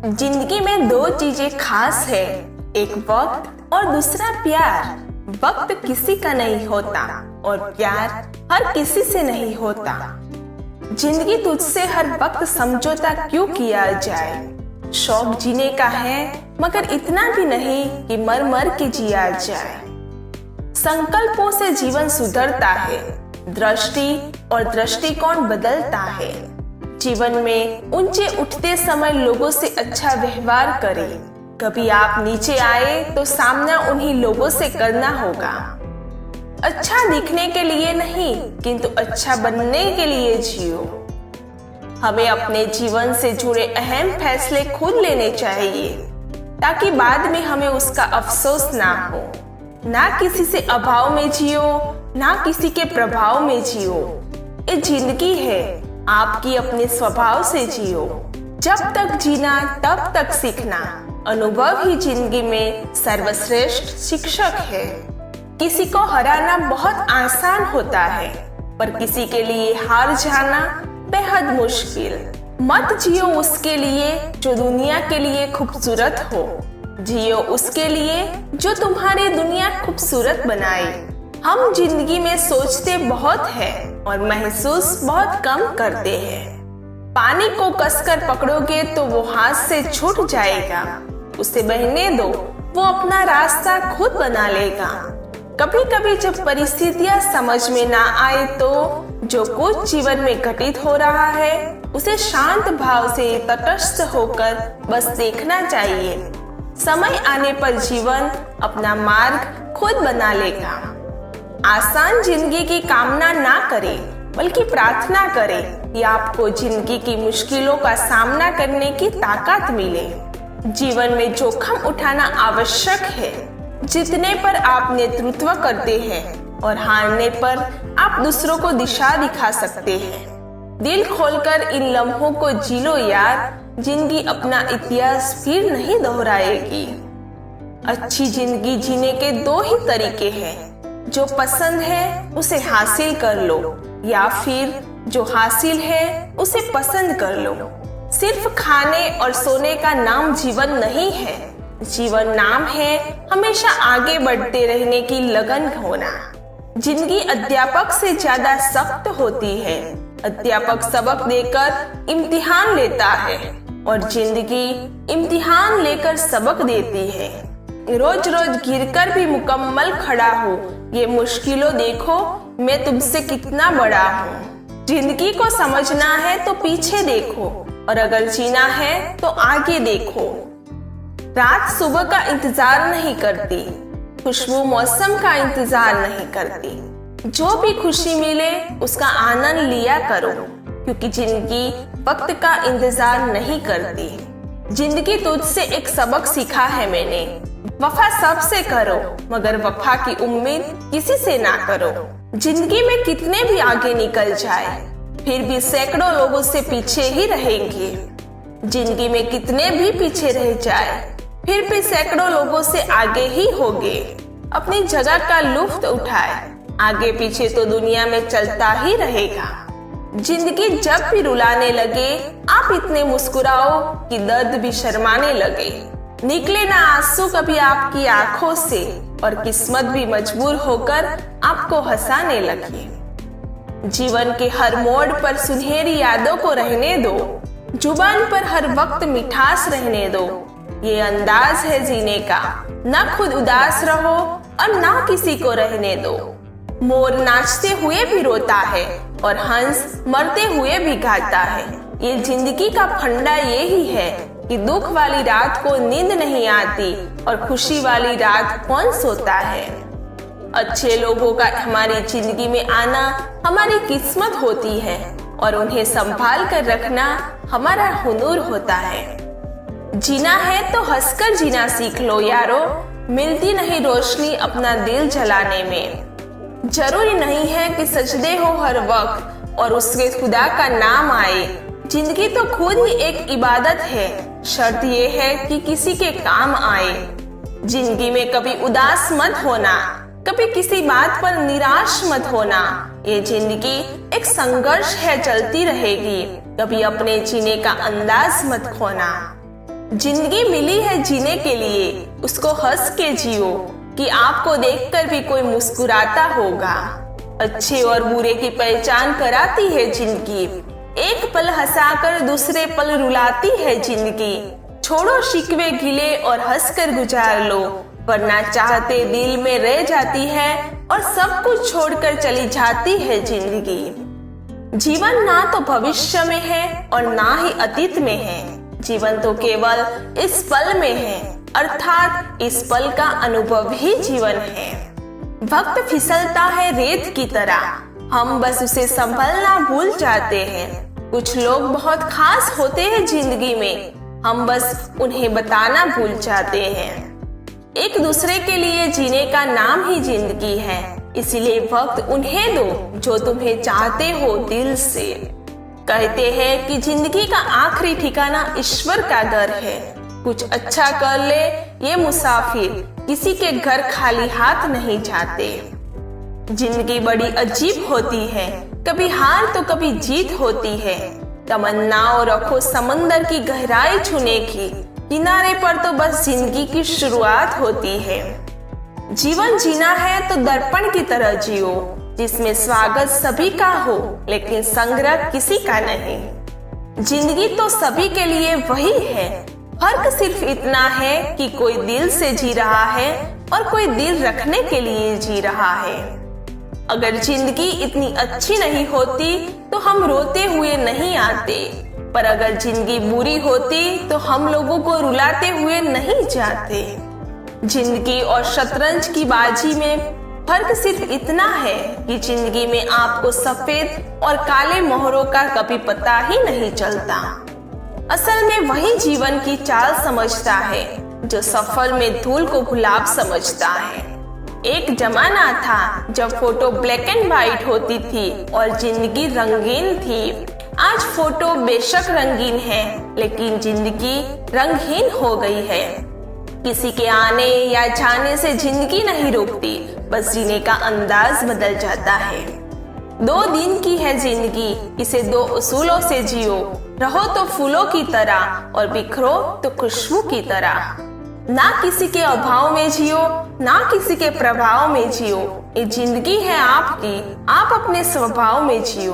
जिंदगी में दो चीजें खास है, एक वक्त और दूसरा प्यार। वक्त किसी का नहीं होता और प्यार हर किसी से नहीं होता। जिंदगी तुझसे हर वक्त समझौता क्यों किया जाए। शौक जीने का है मगर इतना भी नहीं कि मर मर के जिया जाए। संकल्पों से जीवन सुधरता है, दृष्टि और दृष्टिकोण बदलता है। जीवन में ऊंचे उठते समय लोगों से अच्छा व्यवहार करें। कभी आप नीचे आए तो सामना उन्हीं लोगों से करना होगा। अच्छा दिखने के लिए नहीं किंतु अच्छा बनने के लिए जियो। हमें अपने जीवन से जुड़े अहम फैसले खुद लेने चाहिए ताकि बाद में हमें उसका अफसोस ना हो। ना किसी से अभाव में जियो, ना किसी के प्रभाव में जियो। ये जिंदगी है, आपकी अपने स्वभाव से जियो। जब तक जीना तब तक सीखना, अनुभव ही जिंदगी में सर्वश्रेष्ठ शिक्षक है। किसी को हराना बहुत आसान होता है पर किसी के लिए हार जाना बेहद मुश्किल। मत जियो उसके लिए जो दुनिया के लिए खूबसूरत हो, जियो उसके लिए जो तुम्हारी दुनिया खूबसूरत बनाए। हम जिंदगी में सोचते बहुत है और महसूस बहुत कम करते हैं। पानी को कसकर पकड़ोगे तो वो हाथ से छूट जाएगा। उसे बहने दो, वो अपना रास्ता खुद बना लेगा। कभी कभी जब परिस्थितियां समझ में ना आए तो जो कुछ जीवन में घटित हो रहा है उसे शांत भाव से तटस्थ होकर बस देखना चाहिए। समय आने पर जीवन अपना मार्ग खुद बना लेगा। आसान जिंदगी की कामना ना करें बल्कि प्रार्थना करें कि आपको जिंदगी की मुश्किलों का सामना करने की ताकत मिले। जीवन में जोखिम उठाना आवश्यक है। जीतने पर आप नेतृत्व करते हैं और हारने पर आप दूसरों को दिशा दिखा सकते हैं। दिल खोलकर इन लम्हों को जी लो यार, जिंदगी अपना इतिहास फिर नहीं दोहराएगी। अच्छी जिंदगी जीने के दो ही तरीके हैं, जो पसंद है उसे हासिल कर लो या फिर जो हासिल है उसे पसंद कर लो। सिर्फ खाने और सोने का नाम जीवन नहीं है। जीवन नाम है हमेशा आगे बढ़ते रहने की लगन होना। जिंदगी अध्यापक से ज्यादा सख्त होती है। अध्यापक सबक देकर इम्तिहान लेता है और जिंदगी इम्तिहान लेकर सबक देती है। रोज रोज गिरकर भी मुकम्मल खड़ा हो, ये मुश्किलों देखो मैं तुमसे कितना बड़ा हूँ। जिंदगी को समझना है तो पीछे देखो और अगर जीना है तो आगे देखो। रात सुबह का इंतजार नहीं करती, खुशबू मौसम का इंतजार नहीं करती। जो भी खुशी मिले उसका आनंद लिया करो क्योंकि जिंदगी वक्त का इंतजार नहीं करती। जिंदगी तुझसे एक सबक सीखा है मैंने, वफा सबसे करो मगर वफा की उम्मीद किसी से ना करो। जिंदगी में कितने भी आगे निकल जाए फिर भी सैकड़ों लोगों से पीछे ही रहेंगे। जिंदगी में कितने भी पीछे रह जाए फिर भी सैकड़ों लोगों से आगे ही होगे। अपनी जगह का लुत्फ उठाए, आगे पीछे तो दुनिया में चलता ही रहेगा। जिंदगी जब भी रुलाने लगे आप इतने मुस्कुराओ कि दर्द भी शर्माने लगे। निकले ना आंसू कभी आपकी आंखों से और किस्मत भी मजबूर होकर आपको हंसाने लगे। जीवन के हर मोड़ पर सुनहरी यादों को रहने दो, जुबान पर हर वक्त मिठास रहने दो। ये अंदाज है जीने का, ना खुद उदास रहो और ना किसी को रहने दो। मोर नाचते हुए भी रोता है और हंस मरते हुए भी गाता है। ये जिंदगी का फंडा यही है कि दुख वाली रात को नींद नहीं आती और खुशी वाली रात कौन सोता है। अच्छे लोगों का हमारी जिंदगी में आना हमारी किस्मत होती है और उन्हें संभाल कर रखना हमारा हुनर होता है। जीना है तो हंसकर जीना सीख लो यारो, मिलती नहीं रोशनी अपना दिल जलाने में। जरूरी नहीं है कि सजदे हो हर वक्त और उसके खुदा का नाम आए। जिंदगी तो खुद ही एक इबादत है, शर्त ये है कि किसी के काम आए। जिंदगी में कभी उदास मत होना, कभी किसी बात पर निराश मत होना। ये जिंदगी एक संघर्ष है, चलती रहेगी। कभी अपने जीने का अंदाज मत खोना। जिंदगी मिली है जीने के लिए, उसको हंस के जियो कि आपको देखकर भी कोई मुस्कुराता होगा। अच्छे और बुरे की पहचान कराती है जिंदगी, एक पल हंसाकर दूसरे पल रुलाती है जिंदगी। छोड़ो शिकवे गिले और हंसकर गुजार लो, वरना चाहते दिल में रह जाती है और सब कुछ छोड़कर चली जाती है जिंदगी। जीवन ना तो भविष्य में है और ना ही अतीत में है, जीवन तो केवल इस पल में है, अर्थात इस पल का अनुभव ही जीवन है। वक्त फिसलता है रेत की तरह, हम बस उसे संभलना भूल जाते हैं। कुछ लोग बहुत खास होते हैं जिंदगी में, हम बस उन्हें बताना भूल जाते हैं। एक दूसरे के लिए जीने का नाम ही जिंदगी है, इसीलिए वक्त उन्हें दो जो तुम्हें चाहते हो दिल से। कहते हैं कि जिंदगी का आखिरी ठिकाना ईश्वर का घर है। कुछ अच्छा कर ले ये मुसाफिर, किसी के घर खाली हाथ नहीं जाते। जिंदगी बड़ी अजीब होती है, कभी हार तो कभी जीत होती है। तमन्नाओं रखो समंदर की गहराई छूने की, किनारे पर तो बस जिंदगी की शुरुआत होती है। जीवन जीना है तो दर्पण की तरह जियो, जिसमें स्वागत सभी का हो लेकिन संग्रह किसी का नहीं। जिंदगी तो सभी के लिए वही है, फर्क सिर्फ इतना है कि कोई दिल से जी रहा है और कोई दिल रखने के लिए जी रहा है। अगर जिंदगी इतनी अच्छी नहीं होती तो हम रोते हुए नहीं आते, पर अगर जिंदगी बुरी होती तो हम लोगों को रुलाते हुए नहीं जाते। जिंदगी और शतरंज की बाजी में फर्क सिर्फ इतना है कि जिंदगी में आपको सफेद और काले मोहरों का कभी पता ही नहीं चलता। असल में वही जीवन की चाल समझता है जो सफर में धूल को गुलाब समझता है। एक जमाना था जब फोटो ब्लैक एंड व्हाइट होती थी और जिंदगी रंगीन थी। आज फोटो बेशक रंगीन है लेकिन जिंदगी रंगहीन हो गई है। किसी के आने या जाने से जिंदगी नहीं रुकती, बस जीने का अंदाज बदल जाता है। 2 दिन की है जिंदगी, इसे 2 उसूलों से जियो। रहो तो फूलों की तरह और बिखरो तो खुशबू की तरह। ना किसी के अभाव में जियो, ना किसी के प्रभाव में जियो। ये जिंदगी है आपकी, आप अपने स्वभाव में जियो।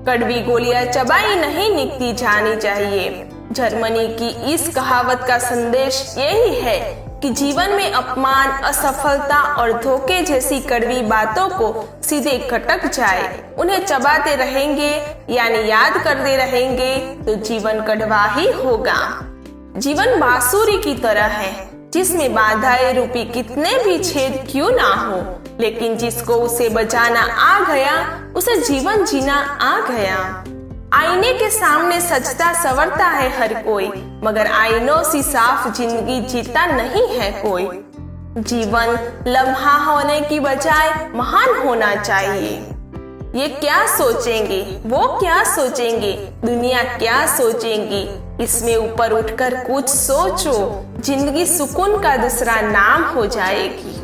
कड़वी गोलियां चबाई नहीं निकली जानी चाहिए। जर्मनी की इस कहावत का संदेश यही है कि जीवन में अपमान, असफलता और धोखे जैसी कड़वी बातों को सीधे खटक जाए, उन्हें चबाते रहेंगे यानी याद करते रहेंगे तो जीवन कड़वा ही होगा। जीवन बांसुरी की तरह है जिसमें बाधाएं रूपी कितने भी छेद क्यों ना हो, लेकिन जिसको उसे बजाना आ गया उसे जीवन जीना आ गया। आईने के सामने सजता संवरता है हर कोई, मगर आईनों सी साफ जिंदगी जीता नहीं है कोई। जीवन लम्हा होने की बजाय महान होना चाहिए। ये क्या सोचेंगे, वो क्या सोचेंगे, दुनिया क्या सोचेंगी, इसमें ऊपर उठकर कुछ सोचो, जिंदगी सुकून का दूसरा नाम हो जाएगी।